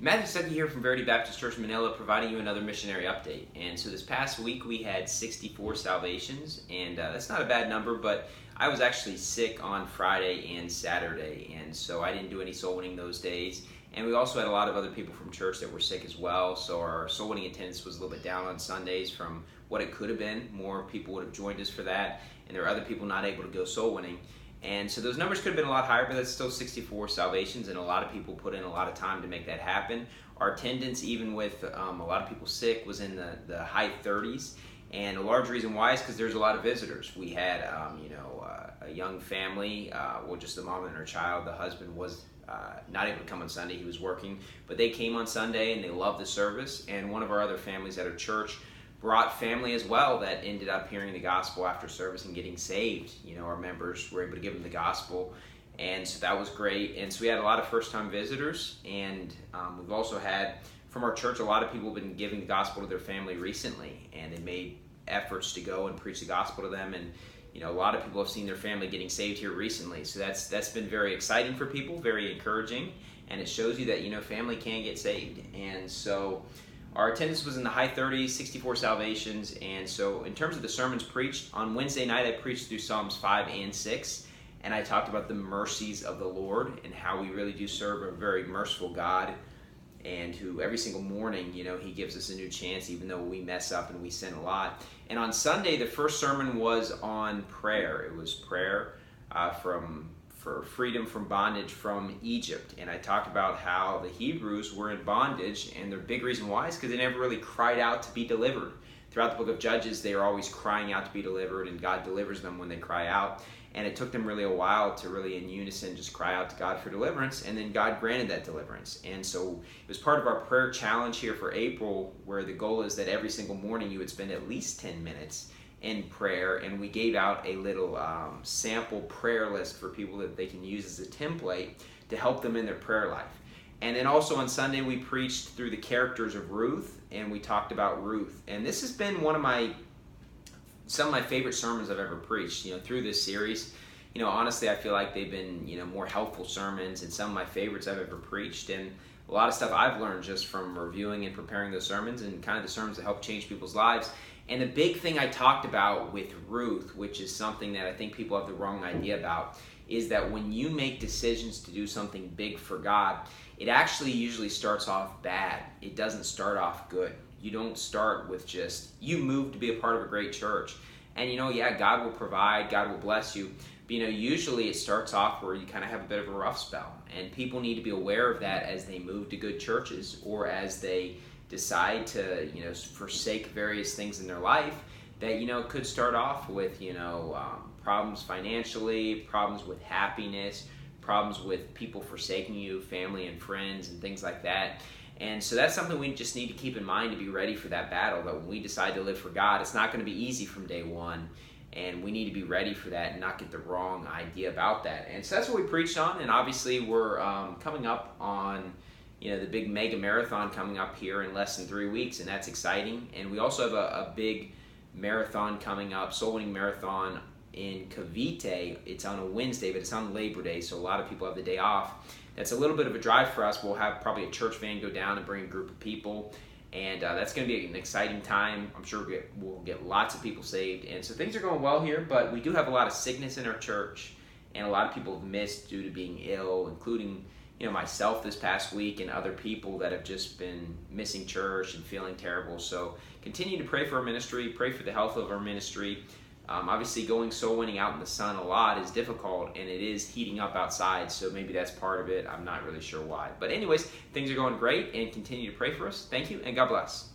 Matthew Stuckey here from Verity Baptist Church Manila, providing you another missionary update. And so this past week we had 64 salvations, and that's not a bad number, but I was actually sick on Friday and Saturday, and so I didn't do any soul winning those days. And we also had a lot of other people from church that were sick as well, so our soul winning attendance was a little bit down on Sundays from what it could have been. More people would have joined us for that, and there were other people not able to go soul winning. And so those numbers could have been a lot higher, but that's still 64 salvations, and a lot of people put in a lot of time to make that happen. Our attendance, even with a lot of people sick, was in the high 30s, and a large reason why is because there's a lot of visitors. We had, a young family, just the mom and her child. The husband was not able to come on Sunday; he was working, but they came on Sunday and they loved the service. And one of our other families at our church brought family as well that ended up hearing the gospel after service and getting saved. Our members were able to give them the gospel, and so that was great. And so we had a lot of first-time visitors, and we've also had from our church a lot of people have been giving the gospel to their family recently, and they made efforts to go and preach the gospel to them. And a lot of people have seen their family getting saved here recently, so that's been very exciting for people, very encouraging, and it shows you that family can get saved. And so our attendance was in the high 30s, 64 salvations. And so in terms of the sermons preached, on Wednesday night I preached through Psalms 5 and 6, and I talked about the mercies of the Lord and how we really do serve a very merciful God, and who every single morning, He gives us a new chance even though we mess up and we sin a lot. And on Sunday, the first sermon was on prayer. It was prayer for freedom from bondage from Egypt. And I talked about how the Hebrews were in bondage, and the big reason why is because they never really cried out to be delivered. Throughout the book of Judges, they are always crying out to be delivered, and God delivers them when they cry out. And it took them really a while to really in unison just cry out to God for deliverance, and then God granted that deliverance. And so it was part of our prayer challenge here for April, where the goal is that every single morning you would spend at least 10 minutes in prayer, and we gave out a little sample prayer list for people that they can use as a template to help them in their prayer life. And then also on Sunday we preached through the characters of Ruth, and we talked about Ruth. And this has been some of my favorite sermons I've ever preached, through this series. Honestly, I feel like they've been, more helpful sermons, and some of my favorites I've ever preached. And a lot of stuff I've learned just from reviewing and preparing those sermons, and kind of the sermons that help change people's lives. And the big thing I talked about with Ruth, which is something that I think people have the wrong idea about, is that when you make decisions to do something big for God, it actually usually starts off bad. It doesn't start off good. You don't start with just, you move to be a part of a great church. And God will provide, God will bless you. But usually it starts off where you kind of have a bit of a rough spell. And people need to be aware of that as they move to good churches, or as they decide to, forsake various things in their life that, it could start off with, problems financially, problems with happiness, problems with people forsaking you, family and friends and things like that. And so that's something we just need to keep in mind to be ready for that battle, that when we decide to live for God, it's not going to be easy from day one. And we need to be ready for that and not get the wrong idea about that. And so that's what we preached on. And obviously we're coming up on the big mega marathon coming up here in less than 3 weeks, and that's exciting. And we also have a big marathon coming up, soul winning marathon in Cavite. It's on a Wednesday, but it's on Labor Day, so a lot of people have the day off. That's a little bit of a drive for us. We'll have probably a church van go down and bring a group of people, and that's going to be an exciting time. I'm sure we'll get lots of people saved, and so things are going well here, but we do have a lot of sickness in our church, and a lot of people have missed due to being ill, including myself this past week, and other people that have just been missing church and feeling terrible. So continue to pray for our ministry, pray for the health of our ministry. Obviously going soul winning out in the sun a lot is difficult, and it is heating up outside, so maybe that's part of it. I'm not really sure why. But anyways, things are going great, and continue to pray for us. Thank you, and God bless.